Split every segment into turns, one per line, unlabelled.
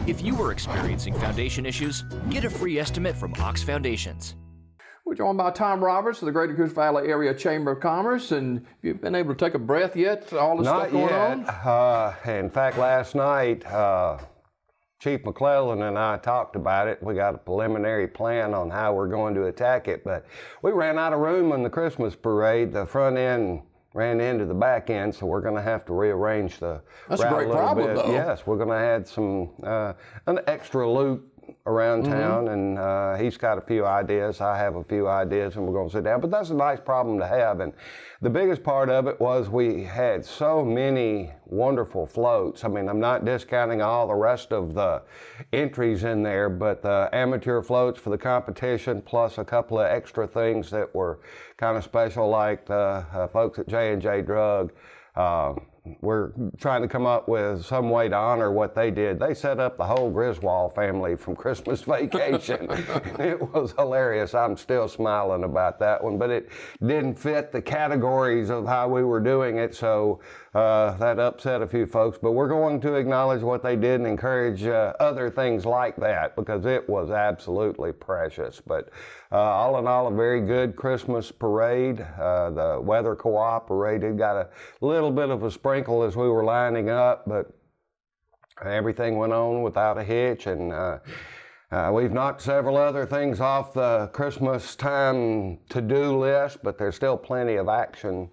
If you are experiencing foundation issues, get a free estimate from Ox Foundations.
We're joined by Tom Roberts of the Greater Coosa Valley Area Chamber of Commerce, and have you been able to take a breath yet? All the stuff going on?
Not yet. In fact, last night, Chief McClellan and I talked about it. We got a preliminary plan on how we're going to attack it, but we ran out of room on the Christmas parade. The front end ran into the back end, so we're going to have to rearrange the
That's
route
a great
little
problem,
bit.
though.
Yes, we're going to add some an extra loop around town, and he's got a few ideas. I have a few ideas, and we're going to sit down. But that's a nice problem to have. And the biggest part of it was we had so many wonderful floats. I mean, I'm not discounting all the rest of the entries in there, but the amateur floats for the competition, plus a couple of extra things that were kind of special, like the folks at J&J Drug. We're trying to come up with some way to honor what they did. They set up the whole Griswold family from Christmas vacation. It was hilarious. I'm still smiling about that one, but it didn't fit the categories of how we were doing it, so that upset a few folks. But we're going to acknowledge what they did and encourage other things like that, because it was absolutely precious. But all in all, a very good Christmas parade. The weather cooperated, got a little bit of a sprinkle as we were lining up, but everything went on without a hitch. And we've knocked several other things off the Christmas time to-do list, but there's still plenty of action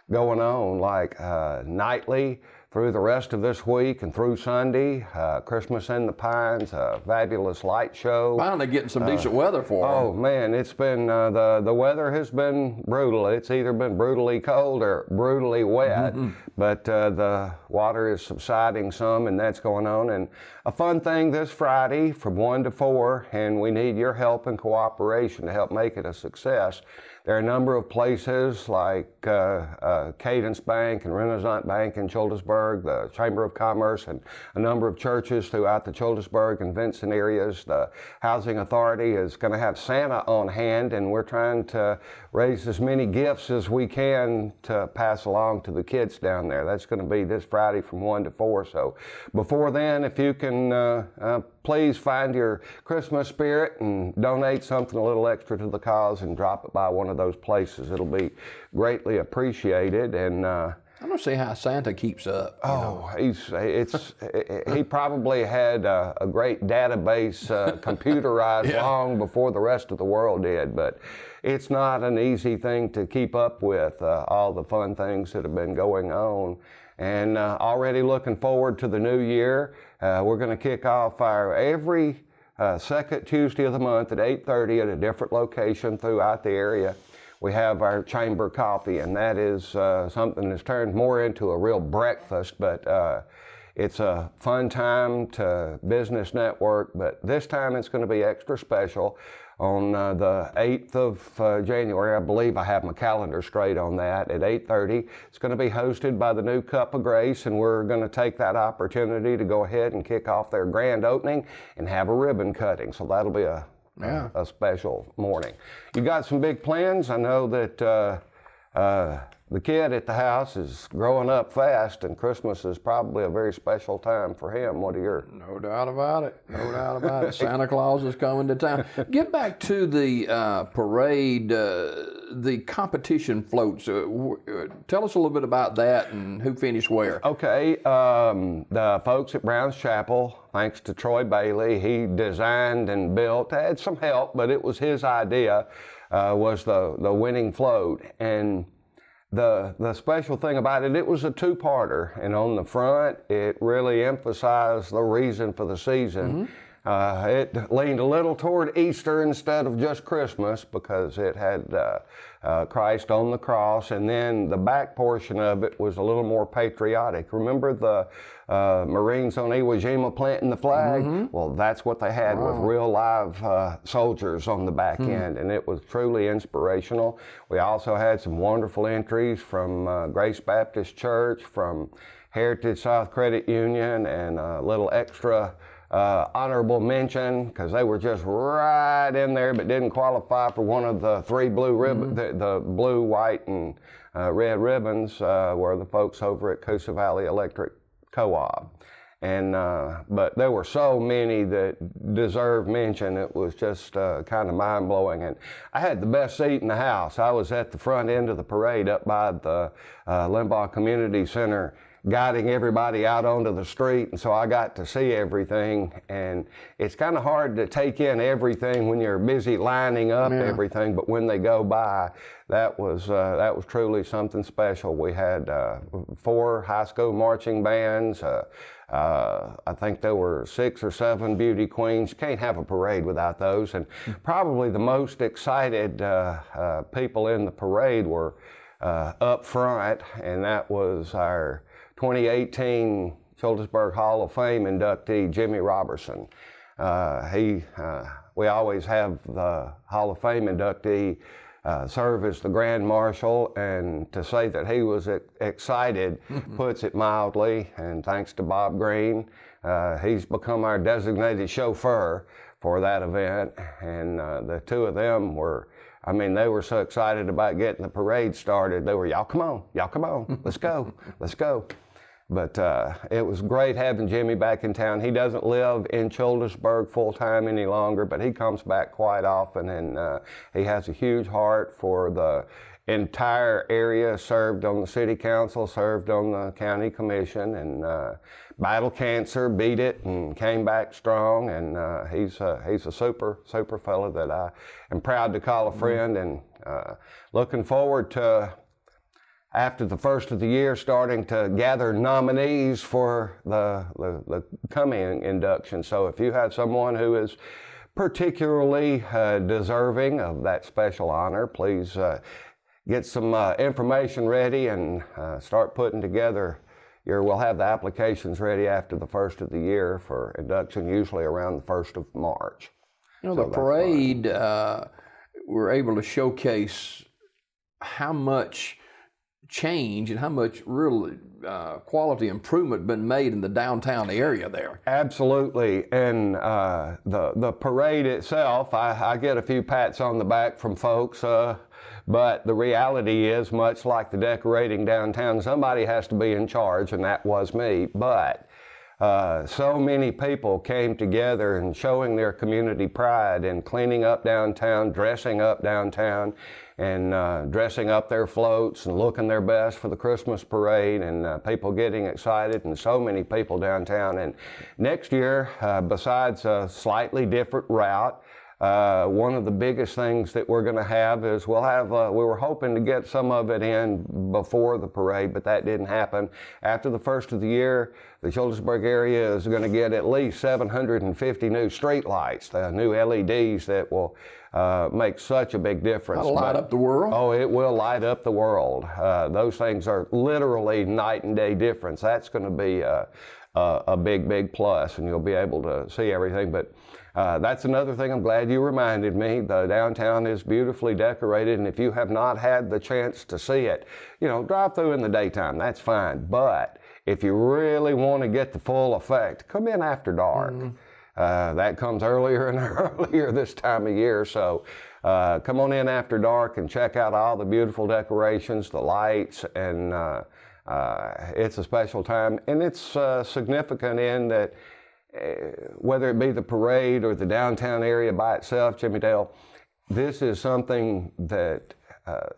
going on, like nightly through the rest of this week and through Sunday. Christmas in the Pines, a fabulous light show.
Finally getting some decent weather for them.
Oh man, it's been, the weather has been brutal. It's either been brutally cold or brutally wet, but the water is subsiding some, and that's going on. And a fun thing this Friday from 1 to 4, and we need your help and cooperation to help make it a success. There are a number of places like Cadence Bank and Renaissance Bank in Childersburg, the Chamber of Commerce, and a number of churches throughout the Childersburg and Vincent areas. The Housing Authority is going to have Santa on hand, and we're trying to raise as many gifts as we can to pass along to the kids down there. That's going to be this Friday from 1 to 4. So before then, if you can please find your Christmas spirit and donate something a little extra to the cause and drop it by one of those places. It'll be greatly appreciated. And
I don't see how Santa keeps up.
He probably had a great database computerized long before the rest of the world did, but it's not an easy thing to keep up with, all the fun things that have been going on. And already looking forward to the new year. We're going to kick off our every second Tuesday of the month at 8:30 at a different location throughout the area. We have our chamber coffee, and that is something that's turned more into a real breakfast, but it's a fun time to business network. But this time it's going to be extra special. On the 8th of January, I believe I have my calendar straight on that, at 8:30. It's going to be hosted by the new Cup of Grace, and we're going to take that opportunity to go ahead and kick off their grand opening and have a ribbon cutting. So that'll be a special morning. You got some big plans. I know that the kid at the house is growing up fast, and Christmas is probably a very special time for him. What are your...
No doubt about it. No doubt about it. Santa Claus is coming to town. Get back to the parade, the competition floats. Tell us a little bit about that and who finished where.
Okay. The folks at Brown's Chapel, thanks to Troy Bailey, he designed and built, had some help, but it was his idea, was the winning float. And the special thing about it, it was a two-parter, and on the front, it really emphasized the reason for the season. It leaned a little toward Easter instead of just Christmas, because it had Christ on the cross, and then the back portion of it was a little more patriotic. Remember the Marines on Iwo Jima planting the flag? Well, that's what they had with real live soldiers on the back end, and it was truly inspirational. We also had some wonderful entries from Grace Baptist Church, from Heritage South Credit Union, and a little extra honorable mention, because they were just right in there but didn't qualify for one of the three blue ribbons. The blue, white, and red ribbons were the folks over at Coosa Valley Electric Co-op. And but there were so many that deserve mention. It was just kind of mind-blowing. And I had the best seat in the house. I was at the front end of the parade up by the Limbaugh Community Center, guiding everybody out onto the street, and so I got to see everything. And it's kind of hard to take in everything when you're busy lining up everything, but when they go by, that was truly something special. We had 4 high school marching bands. I think there were 6 or 7 beauty queens. Can't have a parade without those. And probably the most excited people in the parade were up front, and that was our 2018 Childersburg Hall of Fame inductee, Jimmy Robertson. We always have the Hall of Fame inductee serve as the Grand Marshal, and to say that he was excited puts it mildly. And thanks to Bob Green, he's become our designated chauffeur for that event. And the 2 of them were, I mean, they were so excited about getting the parade started. They were, y'all come on, let's go, let's go. But it was great having Jimmy back in town. He doesn't live in Childersburg full-time any longer, but he comes back quite often, and he has a huge heart for the entire area, served on the city council, served on the county commission, and battled cancer, beat it, and came back strong. And he's a super fella that I am proud to call a friend, and looking forward to, after the first of the year, starting to gather nominees for the coming induction. So if you have someone who is particularly deserving of that special honor, please get some information ready and start putting together we'll have the applications ready after the first of the year for induction, usually around the 1st of March.
You know, so the parade, we're able to showcase how much change and how much real quality improvement been made in the downtown area there.
Absolutely. And the parade itself, I get a few pats on the back from folks, but the reality is, much like the decorating downtown, somebody has to be in charge, and that was me. But so many people came together and showing their community pride and cleaning up downtown, dressing up downtown, and dressing up their floats and looking their best for the Christmas parade, and people getting excited, and so many people downtown. And next year, besides a slightly different route, one of the biggest things that we're going to have is we were hoping to get some of it in before the parade, but that didn't happen. After the first of the year, the Childersburg area is going to get at least 750 new street lights, the new LEDs that will make such a big difference.
That'll light up the world?
Oh, it will light up the world. Those things are literally night and day difference. That's going to be a big plus, and you'll be able to see everything. But that's another thing I'm glad you reminded me. The downtown is beautifully decorated, and if you have not had the chance to see it, drive through in the daytime, that's fine. But if you really want to get the full effect, come in after dark. That comes earlier and earlier this time of year, so come on in after dark and check out all the beautiful decorations, the lights, and it's a special time. And it's significant in that whether it be the parade or the downtown area by itself, Jimmy Dale, this is something that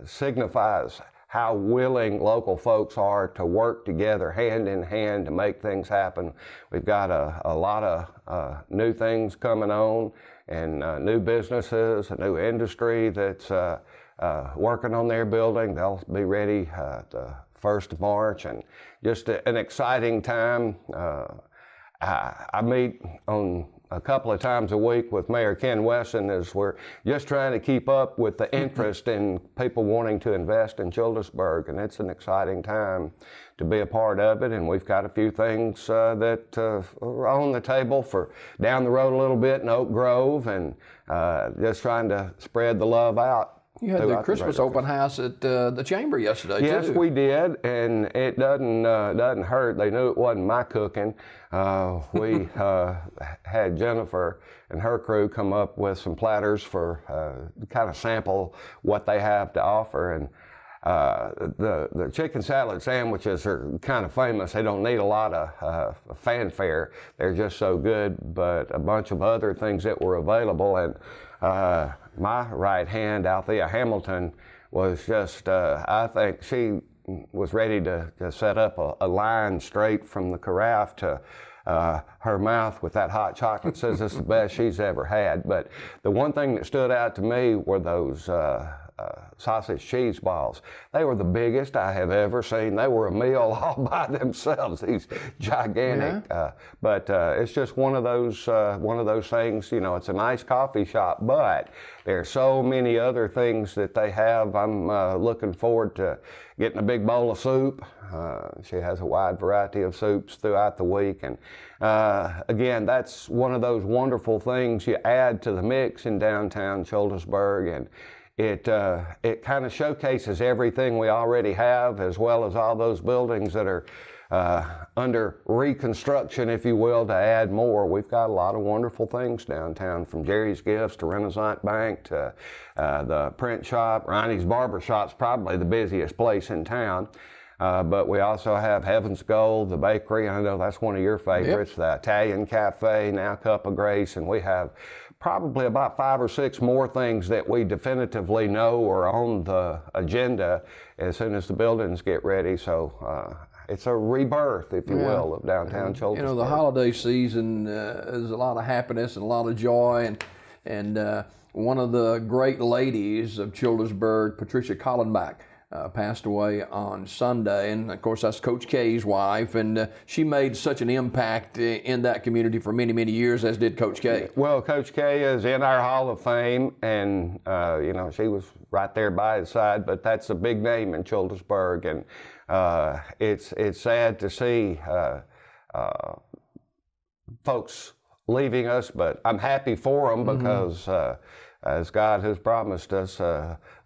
signifies how willing local folks are to work together hand in hand to make things happen. We've got a lot of new things coming on, and new businesses, a new industry that's working on their building. They'll be ready the 1st of March, and just an exciting time. I meet on a couple of times a week with Mayor Ken Wesson as we're just trying to keep up with the interest in people wanting to invest in Childersburg, and it's an exciting time to be a part of it. And we've got a few things that are on the table for down the road a little bit in Oak Grove, and just trying to spread the love out.
You had the Christmas open house at the Chamber yesterday, too.
Yes, we did, and it doesn't hurt. They knew it wasn't my cooking. We had Jennifer and her crew come up with some platters for kind of sample what they have to offer, and the chicken salad sandwiches are kind of famous. They don't need a lot of fanfare. They're just so good, but a bunch of other things that were available. And my right hand, Althea Hamilton, was just, I think she was ready to set up a line straight from the carafe to her mouth with that hot chocolate. Says it's the best she's ever had. But the one thing that stood out to me were those sausage cheese balls. They were the biggest I have ever seen. They were a meal all by themselves, these gigantic.
Yeah.
But it's just one of those things, you know, it's a nice coffee shop, but there are so many other things that they have. I'm looking forward to getting a big bowl of soup. She has a wide variety of soups throughout the week. And again, that's one of those wonderful things you add to the mix in downtown Childersburg. And it kind of showcases everything we already have, as well as all those buildings that are under reconstruction, if you will, to add more. We've got a lot of wonderful things downtown, from Jerry's Gifts to Renaissance Bank to the print shop. Ronnie's Barber Shop's probably the busiest place in town. But we also have Heaven's Gold, the bakery. I know that's one of your favorites. Yep. The Italian Cafe, now Cup of Grace, and we have probably about 5 or 6 more things that we definitively know are on the agenda as soon as the buildings get ready. So it's a rebirth, if you will, of downtown Childersburg.
You know, the holiday season is a lot of happiness and a lot of joy, and one of the great ladies of Childersburg, Patricia Collenbach, passed away on Sunday, and of course that's Coach K's wife, and she made such an impact in that community for many, many years, as did Coach K.
Well, Coach K is in our Hall of Fame, and you know, she was right there by his side, but that's a big name in Childersburg, and it's sad to see folks leaving us, but I'm happy for them because as God has promised us,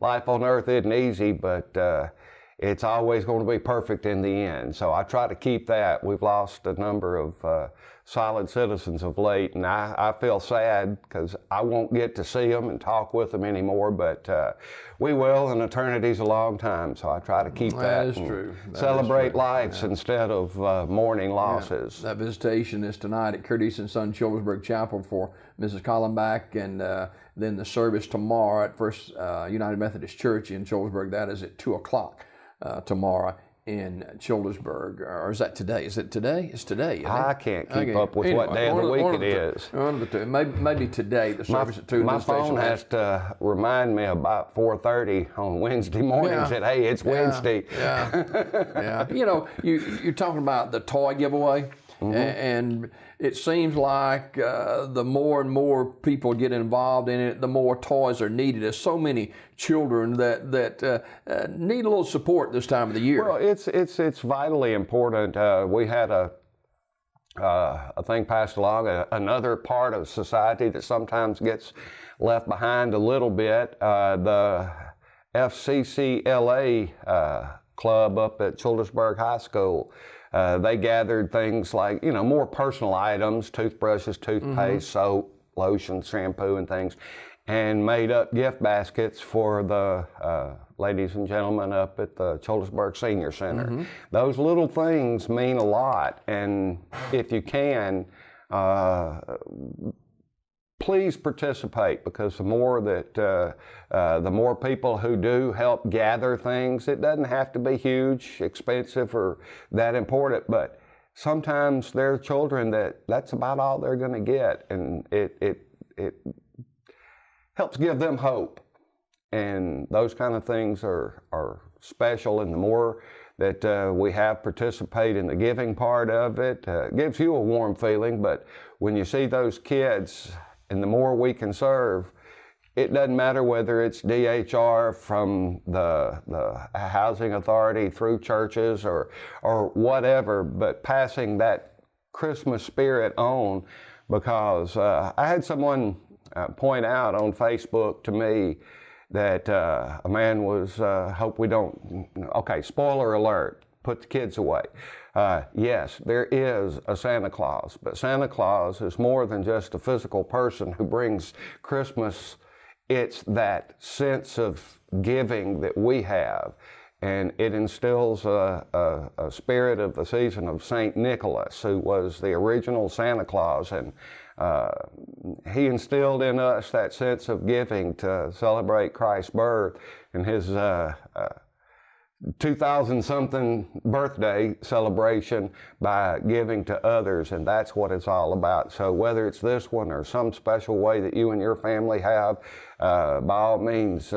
life on earth isn't easy, but it's always going to be perfect in the end. So I try to keep that. We've lost a number of solid citizens of late, and I feel sad because I won't get to see them and talk with them anymore, but we will, and eternity's a long time, so I try to keep that.
That is true.
Celebrate lives instead of mourning losses.
That visitation is tonight at Curtis and Son Childersburg Chapel for Mrs. Collenbach, and then the service tomorrow at First United Methodist Church in Childersburg. That is at 2 o'clock tomorrow in Childersburg. Or is that today? Is it today? It's today, isn't it?
I can't keep up with what day of the week it is.
One of the two. Maybe today, the service at 2.
My phone has to remind me about 4:30 on Wednesday mornings that, hey, it's Wednesday.
Yeah. You know, you're talking about the toy giveaway. And it seems like the more and more people get involved in it, the more toys are needed. There's so many children that need a little support this time of the year.
Well, it's vitally important. We had a thing passed along, another part of society that sometimes gets left behind a little bit. The FCCLA club up at Childersburg High School. They gathered things like, you know, more personal items, toothbrushes, toothpaste, soap, lotion, shampoo, and things, and made up gift baskets for the ladies and gentlemen up at the Childersburg Senior Center. Those little things mean a lot, and if you can, please participate, because the more that the more people who do help gather things, it doesn't have to be huge, expensive, or that important, but sometimes there are children that's about all they're going to get, and it helps give them hope, and those kind of things are special, and the more that we have participate in the giving part of it, gives you a warm feeling, but when you see those kids, and the more we can serve, it doesn't matter whether it's DHR from the housing authority through churches or whatever, but passing that Christmas spirit on, because I had someone point out on Facebook to me that a man was, hope we don't, okay, spoiler alert, put the kids away. Yes, there is a Santa Claus, but Santa Claus is more than just a physical person who brings Christmas. It's that sense of giving that we have. and it instills a spirit of the season of St. Nicholas, who was the original Santa Claus, and he instilled in us that sense of giving to celebrate Christ's birth and his 2000-something birthday celebration by giving to others, and that's what it's all about. So whether it's this one or some special way that you and your family have, by all means,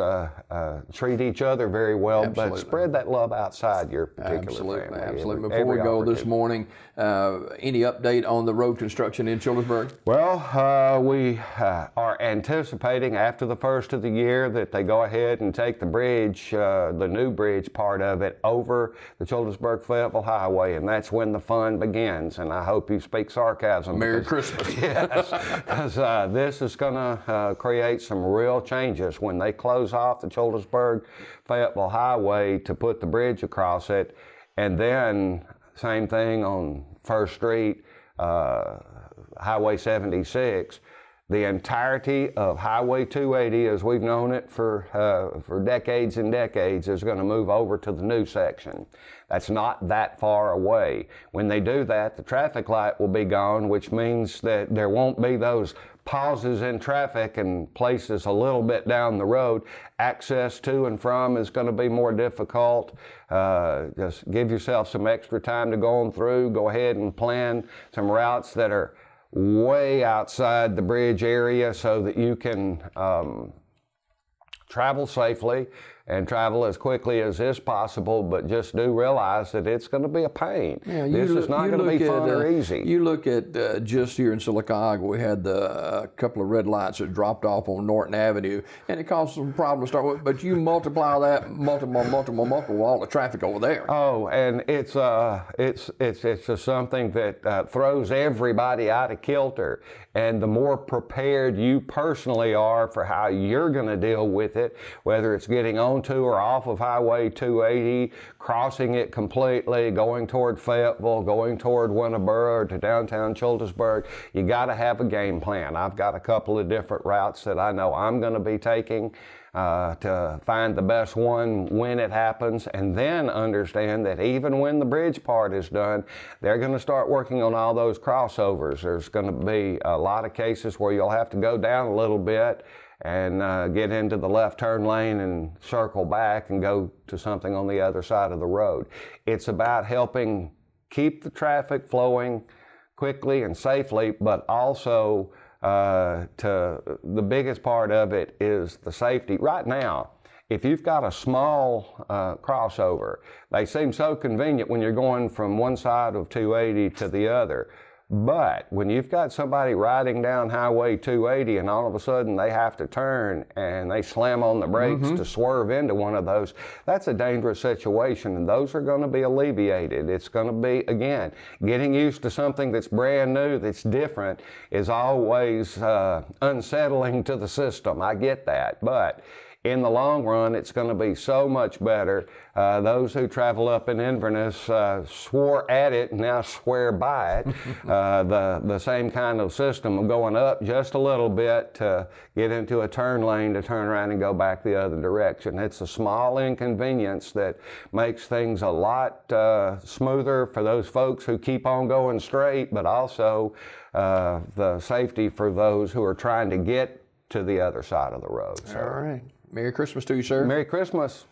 treat each other very well, but spread that love outside your particular family.
Absolutely. Before we go this morning, any update on the road construction in Childersburg?
Well, we are anticipating after the first of the year that they go ahead and take the bridge, the new bridge part of it, over the Childersburg-Fayetteville Highway, and that's when the fun begins. And I hope you speak sarcasm.
Merry Christmas.
Yes, because this is going to create some real changes when they close off the Childersburg-Fayetteville Highway to put the bridge across it, and then same thing on First Street, Highway 76. The entirety of Highway 280, as we've known it for decades and decades, is going to move over to the new section. That's not that far away. When they do that, the traffic light will be gone, which means that there won't be those pauses in traffic and places a little bit down the road. Access to and from is going to be more difficult. Just give yourself some extra time to go on through. Go ahead and plan some routes that are way outside the bridge area so that you can travel safely and travel as quickly as is possible, but just do realize that it's going to be a pain. Yeah, this is not going to be fun or easy.
You look at just here in Sylacauga, we had a couple of red lights that dropped off on Norton Avenue, and it caused some problems to start with, but you multiply that, multiple, all the traffic over there.
Oh, and it's just something that throws everybody out of kilter. And the more prepared you personally are for how you're going to deal with it, whether it's getting onto or off of Highway 280, crossing it completely, going toward Fayetteville, going toward Winterboro or to downtown Childersburg, you got to have a game plan. I've got a couple of different routes that I know I'm going to be taking to find the best one when it happens, and then understand that even when the bridge part is done, they're going to start working on all those crossovers. There's going to be a lot of cases where you'll have to go down a little bit and get into the left turn lane and circle back and go to something on the other side of the road. It's about helping keep the traffic flowing quickly and safely, but also the biggest part of it is the safety. Right now, if you've got a small crossover, they seem so convenient when you're going from one side of 280 to the other. But when you've got somebody riding down Highway 280 and all of a sudden they have to turn and they slam on the brakes to swerve into one of those, that's a dangerous situation, and those are going to be alleviated. It's going to be, again, getting used to something that's brand new, that's different, is always unsettling to the system. I get that, but in the long run, it's going to be so much better. Those who travel up in Inverness swore at it and now swear by it. The same kind of system of going up just a little bit to get into a turn lane to turn around and go back the other direction. It's a small inconvenience that makes things a lot smoother for those folks who keep on going straight, but also the safety for those who are trying to get to the other side of the road. So.
All right. Merry Christmas to you, sir.
Merry Christmas.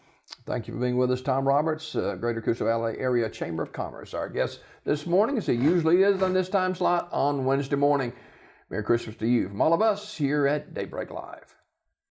Thank you for being with us, Tom Roberts, Greater Coosa Valley Area Chamber of Commerce. Our guest this morning, as he usually is on this time slot on Wednesday morning. Merry Christmas to you from all of us here at Daybreak Live.